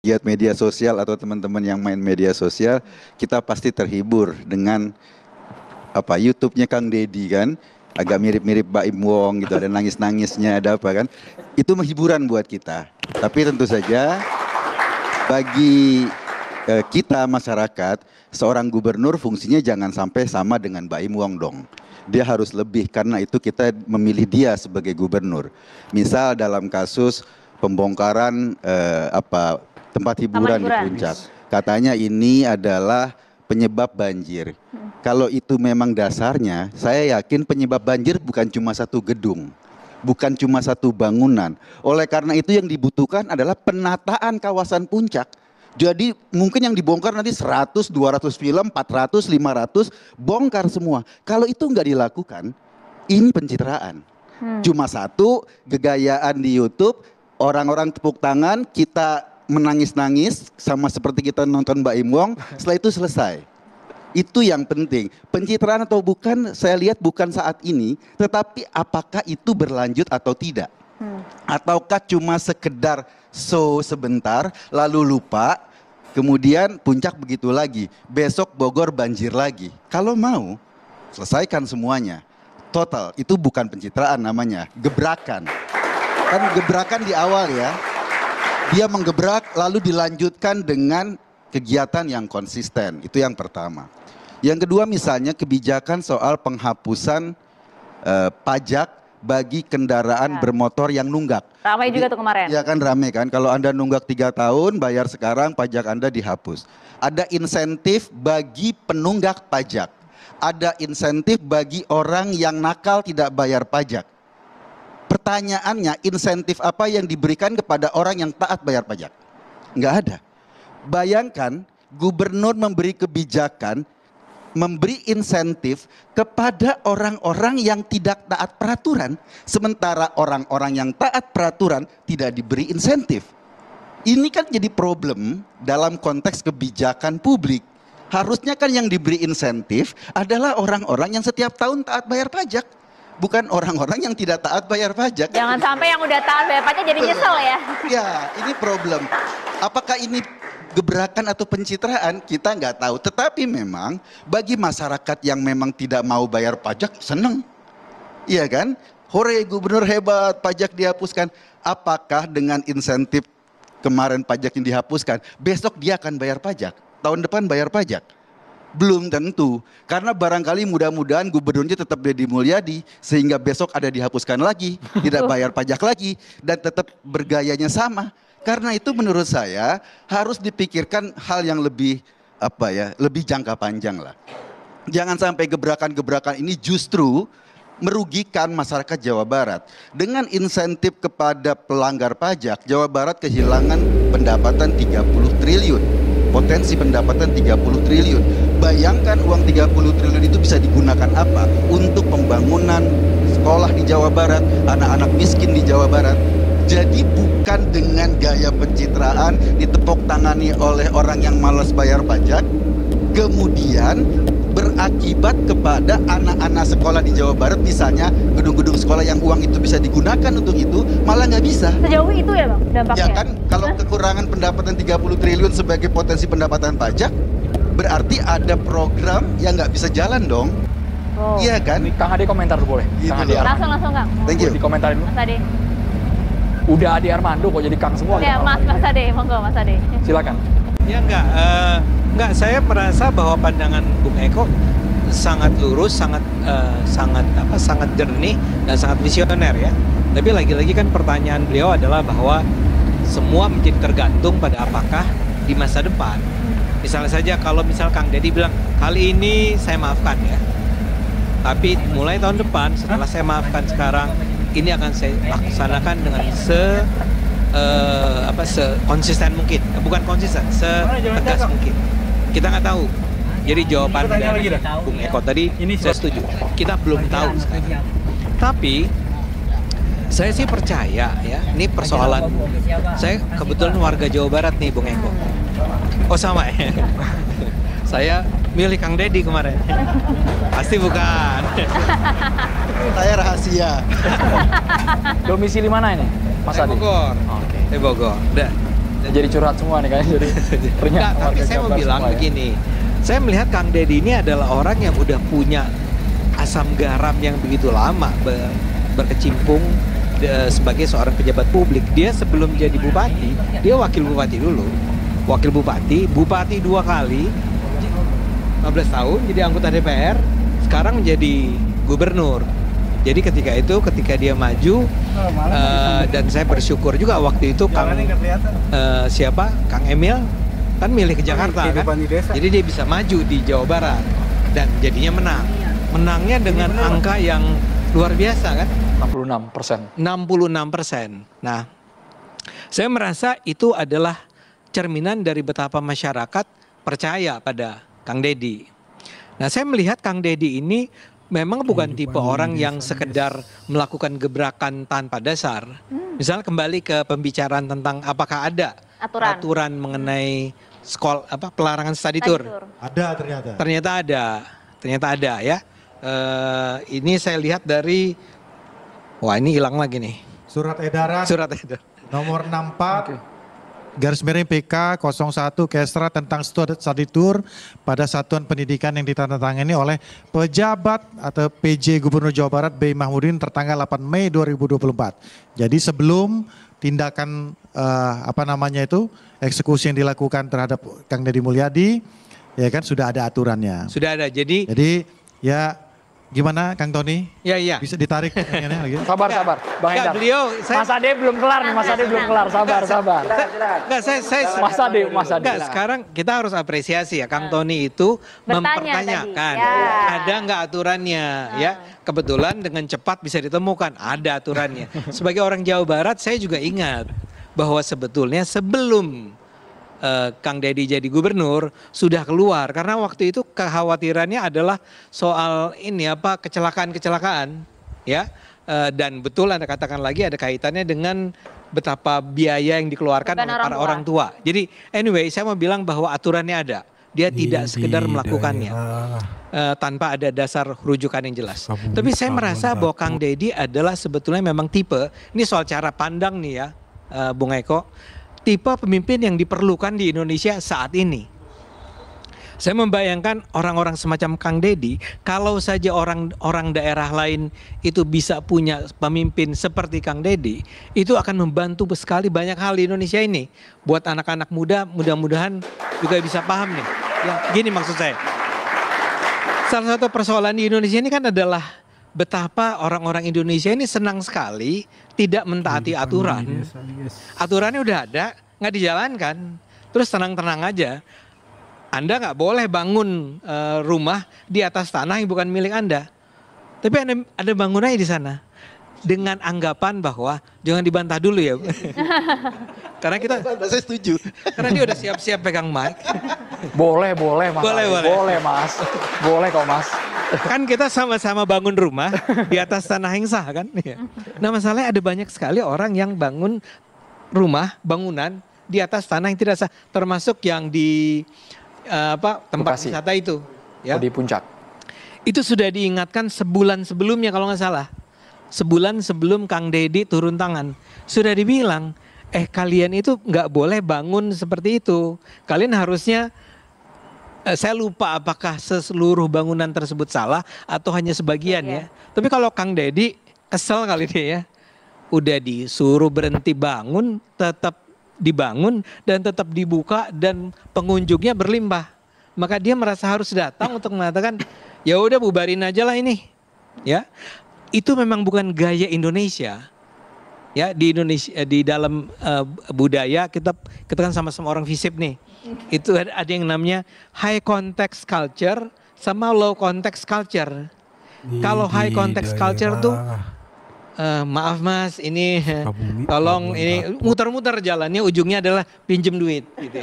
Giat media sosial atau teman-teman yang main media sosial, kita pasti terhibur dengan YouTube-nya Kang Deddy kan, agak mirip-mirip Baim Wong gitu, ada nangis-nangisnya, ada apa kan, itu hiburan buat kita. Tapi tentu saja bagi kita masyarakat, seorang gubernur fungsinya jangan sampai sama dengan Baim Wong dong. Dia harus lebih, karena itu kita memilih dia sebagai gubernur. Misal dalam kasus pembongkaran tempat hiburan di Puncak. Katanya ini adalah penyebab banjir. Kalau itu memang dasarnya, saya yakin penyebab banjir bukan cuma satu gedung, bukan cuma satu bangunan. Oleh karena itu yang dibutuhkan adalah penataan kawasan Puncak. Jadi mungkin yang dibongkar nanti 100, 200 film, 400, 500, bongkar semua. Kalau itu nggak dilakukan, ini pencitraan. Cuma satu, gegayaan di YouTube, orang-orang tepuk tangan, kita menangis-nangis sama seperti kita nonton Baim Wong, setelah itu selesai. Itu yang penting. Pencitraan atau bukan, saya lihat bukan saat ini, tetapi apakah itu berlanjut atau tidak. Ataukah cuma sekedar show sebentar, lalu lupa, kemudian Puncak begitu lagi, besok Bogor banjir lagi. Kalau mau, selesaikan semuanya. Total, itu bukan pencitraan namanya, gebrakan. Kan gebrakan di awal ya. Dia menggebrak lalu dilanjutkan dengan kegiatan yang konsisten. Itu yang pertama. Yang kedua misalnya kebijakan soal penghapusan pajak bagi kendaraan bermotor yang nunggak. Ramai juga tuh kemarin. Ya kan ramai kan. Kalau Anda nunggak 3 tahun bayar sekarang, pajak Anda dihapus. Ada insentif bagi penunggak pajak. Ada insentif bagi orang yang nakal tidak bayar pajak. Pertanyaannya, insentif apa yang diberikan kepada orang yang taat bayar pajak? Nggak ada. Bayangkan gubernur memberi kebijakan, memberi insentif kepada orang-orang yang tidak taat peraturan. Sementara orang-orang yang taat peraturan tidak diberi insentif. Ini kan jadi problem dalam konteks kebijakan publik. Harusnya kan yang diberi insentif adalah orang-orang yang setiap tahun taat bayar pajak. Bukan orang-orang yang tidak taat bayar pajak. Jangan sampai yang udah taat bayar pajak jadi nyesel ya. Ya, ini problem. Apakah ini gebrakan atau pencitraan? Kita nggak tahu. Tetapi memang bagi masyarakat yang memang tidak mau bayar pajak, seneng. Iya kan? Hore, gubernur hebat, pajak dihapuskan. Apakah dengan insentif kemarin pajak yang dihapuskan, besok dia akan bayar pajak? Tahun depan bayar pajak? Belum tentu, karena barangkali mudah-mudahan gubernurnya tetap Deddy Mulyadi sehingga besok ada dihapuskan lagi, tidak bayar pajak lagi dan tetap bergayanya sama. Karena itu menurut saya harus dipikirkan hal yang lebih lebih jangka panjang lah. Jangan sampai gebrakan-gebrakan ini justru merugikan masyarakat Jawa Barat. Dengan insentif kepada pelanggar pajak, Jawa Barat kehilangan pendapatan 30 triliun. Potensi pendapatan 30 triliun. Bayangkan uang 30 triliun itu bisa digunakan apa? Untuk pembangunan sekolah di Jawa Barat, anak-anak miskin di Jawa Barat. Jadi bukan dengan gaya pencitraan ditepuk tangani oleh orang yang malas bayar pajak, kemudian berakibat kepada anak-anak sekolah di Jawa Barat, misalnya gedung-gedung sekolah yang uang itu bisa digunakan untuk itu, malah nggak bisa. Sejauh itu ya Bang dampaknya? Ya kan, kalau kekurangan pendapatan 30 triliun sebagai potensi pendapatan pajak, berarti ada program yang nggak bisa jalan dong. Oh. Iya kan? Ini Kang Ade komentar boleh? Gitu Kang Ade langsung Kang. Thank you. Dikomentarin dulu. Mas Ade. Udah Ade Armando kok jadi Kang semua. Ya Mas Ade, monggo Mas Ade. Silakan. Ya enggak, saya merasa bahwa pandangan Bung Eko sangat lurus, sangat jernih dan sangat visioner ya. Tapi lagi-lagi kan pertanyaan beliau adalah bahwa semua menjadi tergantung pada apakah di masa depan. Misalnya saja kalau Kang Deddy bilang kali ini saya maafkan ya. Tapi mulai tahun depan setelah saya maafkan sekarang, ini akan saya laksanakan dengan konsisten mungkin, bukan konsisten, setegas mungkin. Kita nggak tahu. Jadi jawaban dari Bung Eko tadi saya setuju. Kita belum tahu sekarang. Tapi saya sih percaya ya, ini persoalan. Saya kebetulan warga Jawa Barat nih Bung Eko. Oh sama ya. Saya milih Kang Deddy kemarin. Pasti bukan. Saya rahasia. Domisili mana ini, Mas Saya Ade? Bogor. Oke. Saya Bogor. Jadi curhat semua nih kan. Jadi Enggak, tapi saya mau bilang begini. Saya melihat Kang Deddy ini adalah orang yang udah punya asam garam yang begitu lama berkecimpung sebagai seorang pejabat publik. Dia sebelum jadi bupati, dia wakil bupati dulu. Wakil bupati 2 kali, 15 tahun jadi anggota DPR, sekarang menjadi gubernur. Jadi ketika dia maju, dan saya bersyukur juga waktu itu Kang Emil kan milih ke Jakarta kan, jadi dia bisa maju di Jawa Barat dan jadinya menang. Menangnya dengan angka yang luar biasa kan? 66%. 66%. Nah, saya merasa itu adalah cerminan dari betapa masyarakat percaya pada Kang Deddy. Nah, saya melihat Kang Deddy ini memang bukan tipe orang yang sekedar melakukan gebrakan tanpa dasar. Misalnya kembali ke pembicaraan tentang apakah ada aturan mengenai pelarangan study tour. Ada ternyata. Ternyata ada ya. Ini saya lihat dari, wah ini hilang lagi nih. Surat edaran nomor 64 garis miring PK 01 Kesra tentang study tour pada satuan pendidikan yang ditandatangani oleh pejabat atau PJ Gubernur Jawa Barat B. Mahmudin tertanggal 8 Mei 2024. Jadi sebelum tindakan eksekusi yang dilakukan terhadap Kang Deddy Mulyadi, ya kan sudah ada aturannya. Sudah ada. Jadi ya gimana Kang Tony? Iya. Bisa ditarik pertanyaannya lagi? Sabar, Bang Endar. Mas Ade belum kelar nih, sabar. Enggak, saya Mas Ade. Enggak, sekarang kita harus apresiasi ya, Kang Tony itu mempertanyakan ada nggak aturannya ya. Kebetulan dengan cepat bisa ditemukan ada aturannya. Sebagai orang Jawa Barat saya juga ingat bahwa sebetulnya sebelum Kang Deddy jadi gubernur sudah keluar, karena waktu itu kekhawatirannya adalah soal kecelakaan ya, dan betul Anda katakan lagi ada kaitannya dengan betapa biaya yang dikeluarkan oleh para orang tua. Jadi anyway saya mau bilang bahwa aturannya ada, dia tidak sekedar melakukannya tanpa ada dasar rujukan yang jelas. Tapi saya merasa bahwa Kang Deddy adalah sebetulnya memang tipe, ini soal cara pandang nih ya Bung Eko, tipe pemimpin yang diperlukan di Indonesia saat ini. Saya membayangkan orang-orang semacam Kang Deddy, kalau saja orang daerah lain itu bisa punya pemimpin seperti Kang Deddy, itu akan membantu sekali banyak hal di Indonesia ini. Buat anak-anak muda, mudah-mudahan juga bisa paham nih. Ya, gini maksud saya. Salah satu persoalan di Indonesia ini kan adalah betapa orang-orang Indonesia ini senang sekali tidak mentaati aturan. Aturannya udah ada, nggak dijalankan. Terus tenang-tenang aja. Anda nggak boleh bangun rumah di atas tanah yang bukan milik Anda. Tapi ada bangunannya di sana. Dengan anggapan bahwa jangan dibantah dulu ya. Karena saya setuju. Karena dia udah siap-siap pegang mic. Boleh Mas. Boleh Mas. Boleh kok Mas. Kan kita sama-sama bangun rumah di atas tanah yang sah kan. Nah masalahnya ada banyak sekali orang yang bangun bangunan di atas tanah yang tidak sah. Termasuk yang di tempat Bekasi. wisata itu. Ya. Di Puncak. Itu sudah diingatkan sebulan sebelumnya kalau nggak salah. Sebulan sebelum Kang Deddy turun tangan. Sudah dibilang, kalian itu nggak boleh bangun seperti itu. Kalian harusnya, saya lupa apakah seluruh bangunan tersebut salah atau hanya sebagian ya. Tapi kalau Kang Deddy kesel kali dia ya. Udah disuruh berhenti bangun, tetap dibangun dan tetap dibuka dan pengunjungnya berlimpah. Maka dia merasa harus datang untuk mengatakan, ya udah bubarin aja lah ini. Ya. Itu memang bukan gaya Indonesia. Ya, di Indonesia di dalam budaya kita kan sama-sama orang FISIP nih. Itu ada yang namanya high context culture sama low context culture. Kalau high context culture tuh maaf Mas, ini tolong ini muter-muter jalannya ujungnya adalah pinjem duit gitu.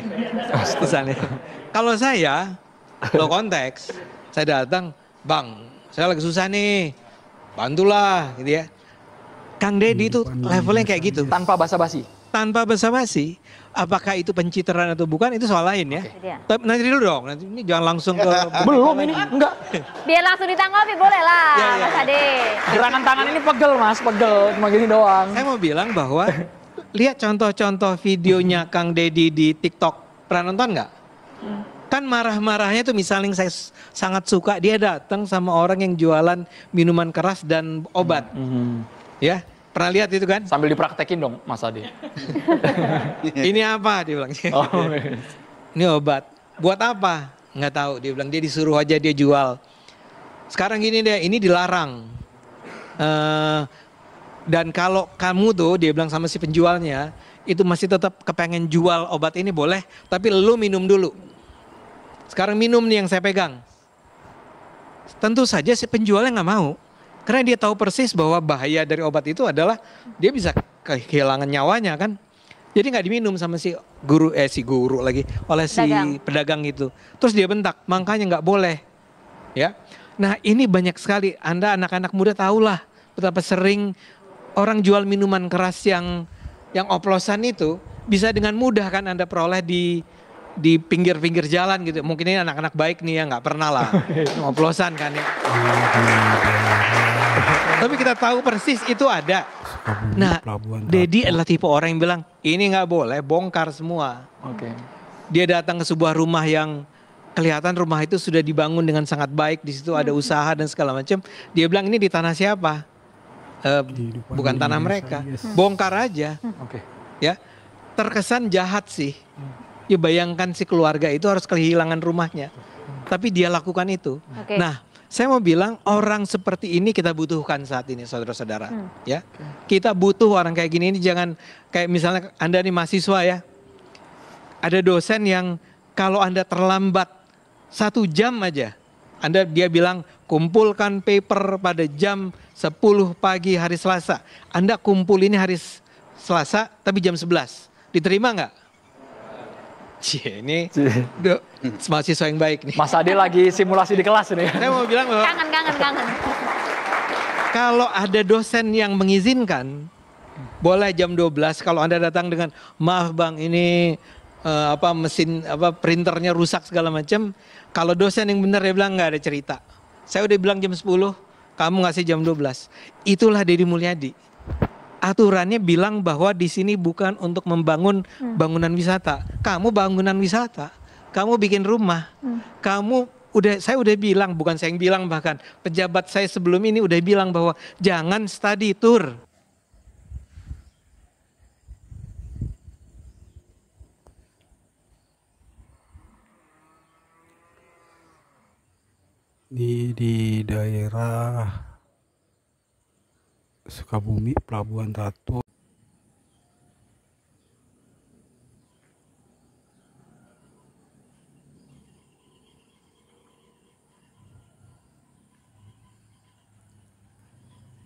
Misalnya. Kalau saya low context, saya datang, "Bang, saya lagi susah nih. Bantulah," gitu ya. Kang Deddy itu levelnya kayak gitu. Tanpa basa-basi. Tanpa basa-basi. Apakah itu pencitraan atau bukan itu soal lain ya. Tapi nanti dulu dong. Nanti ini jangan langsung ke Belum ini, enggak. Biar langsung ditanggapi boleh lah Mas Ade. Gerakan tangan ini pegel Mas, pegel. Cuma gini doang. Saya mau bilang bahwa lihat contoh-contoh videonya Kang Deddy di TikTok. Pernah nonton nggak? Kan marah-marahnya tuh misalnya saya sangat suka dia datang sama orang yang jualan minuman keras dan obat. Ya, pernah lihat itu kan? Sambil dipraktekin dong Mas Ade. Ini apa dia bilang. Ini obat. Buat apa? Nggak tahu. Dia bilang dia disuruh aja dia jual. Sekarang gini deh, ini dilarang. Dan kalau kamu tuh, dia bilang sama si penjualnya, itu masih tetap kepengen jual obat ini boleh, tapi lu minum dulu. Sekarang minum nih yang saya pegang. Tentu saja si penjualnya nggak mau. Karena dia tahu persis bahwa bahaya dari obat itu adalah dia bisa kehilangan nyawanya kan. Jadi nggak diminum sama si guru lagi, oleh si pedagang itu. Terus dia bentak, makanya nggak boleh. Ya. Nah ini banyak sekali, Anda anak-anak muda tahulah betapa sering orang jual minuman keras yang oplosan itu bisa dengan mudah kan Anda peroleh di pinggir-pinggir jalan gitu. Mungkin ini anak-anak baik nih ya, nggak pernah lah oplosan kan ya. Tapi kita tahu persis itu ada. Nah, Deddy adalah tipe orang yang bilang ini nggak boleh, bongkar semua. Dia datang ke sebuah rumah yang kelihatan rumah itu sudah dibangun dengan sangat baik, di situ ada usaha dan segala macam. Dia bilang ini di tanah siapa? Bukan tanah mereka, bongkar aja. Ya, terkesan jahat sih. Ya bayangkan si keluarga itu harus kehilangan rumahnya, tapi dia lakukan itu. Nah, saya mau bilang orang seperti ini kita butuhkan saat ini, saudara-saudara. Ya, kita butuh orang kayak gini. Ini jangan kayak misalnya Anda nih mahasiswa ya, ada dosen yang kalau Anda terlambat 1 jam aja, dia bilang kumpulkan paper pada jam 10 pagi hari Selasa. Anda kumpul ini hari Selasa tapi jam 11. Diterima nggak? Ini mahasiswa yang baik nih. Mas Ade lagi simulasi di kelas nih. Saya mau bilang bahwa kangen. kalau ada dosen yang mengizinkan, boleh jam 12 kalau Anda datang dengan maaf Bang ini mesin printernya rusak segala macam. Kalau dosen yang benar dia bilang nggak ada cerita. Saya udah bilang jam 10, kamu ngasih jam 12. Itulah Deddy Mulyadi. Aturannya bilang bahwa di sini bukan untuk membangun bangunan wisata. Kamu bangunan wisata, kamu bikin rumah, saya udah bilang, bukan saya yang bilang, bahkan pejabat saya sebelum ini udah bilang bahwa jangan study tour. Di daerah Sukabumi, Pelabuhan Ratu.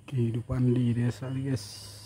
Kehidupan di desa, guys.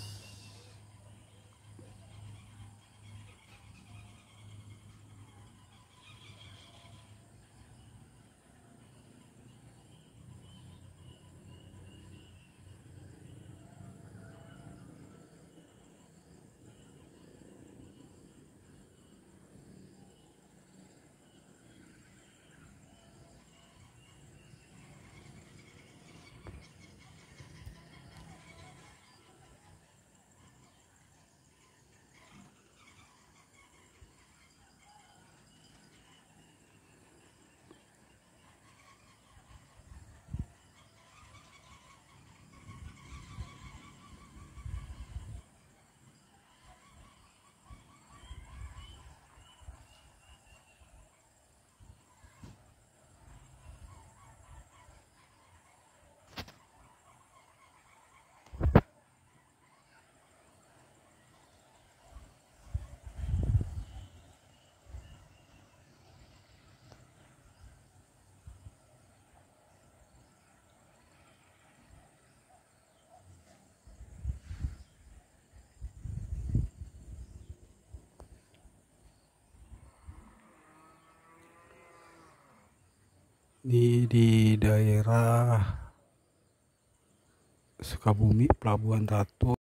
Di daerah Sukabumi, Pelabuhan Ratu.